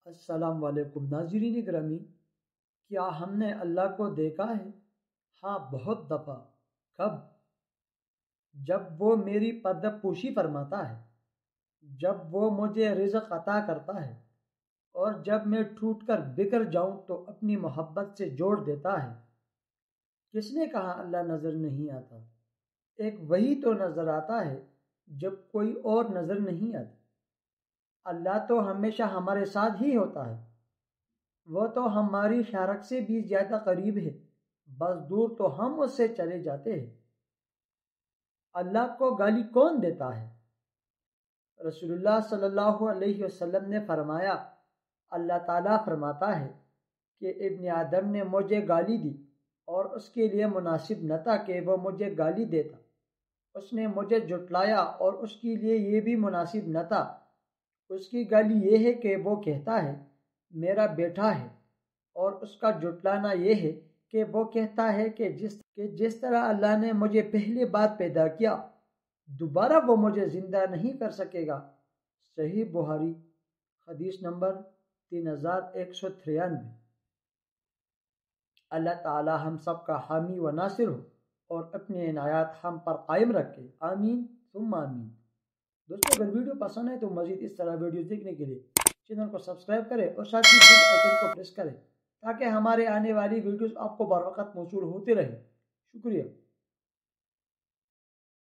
السلام علیکم ناظرین گرامی، کیا ہم نے اللہ کو دیکھا ہے؟ ہاں، بہت دفعہ۔ کب؟ جب وہ میری پردہ پوشی فرماتا ہے، جب وہ مجھے رزق عطا کرتا ہے، اور جب میں ٹوٹ کر بکھر جاؤں تو اپنی محبت سے جوڑ دیتا ہے۔ کس نے کہا اللہ نظر نہیں آتا؟ ایک وہی تو نظر آتا ہے جب کوئی اور نظر نہیں آتا۔ اللہ تو ہمیشہ ہمارے ساتھ ہی ہوتا ہے، وہ تو ہماری شارک سے بھی زیادہ قریب ہے، بس دور تو ہم اس سے چلے جاتے ہیں۔ اللہ کو گالی کون دیتا ہے؟ رسول اللہ صلی اللہ علیہ وسلم نے فرمایا، اللہ تعالیٰ فرماتا ہے کہ ابن آدم نے مجھے گالی دی اور اس کے لیے مناسب نہ تھا کہ وہ مجھے گالی دیتا۔ اس نے مجھے جھٹلایا اور اس کے لیے یہ بھی مناسب نہ تھا۔ اس کی گالی یہ ہے کہ وہ کہتا ہے میرا بیٹا ہے، اور اس کا جھٹلانا یہ ہے کہ وہ کہتا ہے کہ جس طرح اللہ نے مجھے پہلے بار پیدا کیا، دوبارہ وہ مجھے زندہ نہیں کر سکے گا۔ صحیح بخاری حدیث نمبر 3193۔ اللہ تعالی ہم سب کا حامی و ناصر ہو اور اپنے عنایات ہم پر قائم رکھے، آمین ثم آمین۔ دوستو، اگر ویڈیو پسند ہے تو مزید اس طرح ویڈیوز دیکھنے کے لیے چینل کو سبسکرائب کریں اور ساتھ ہی بیل آئیکن کو پریس کریں تاکہ ہمارے آنے والی ویڈیوز آپ کو بر وقت موصول ہوتے رہیں۔ شکریہ۔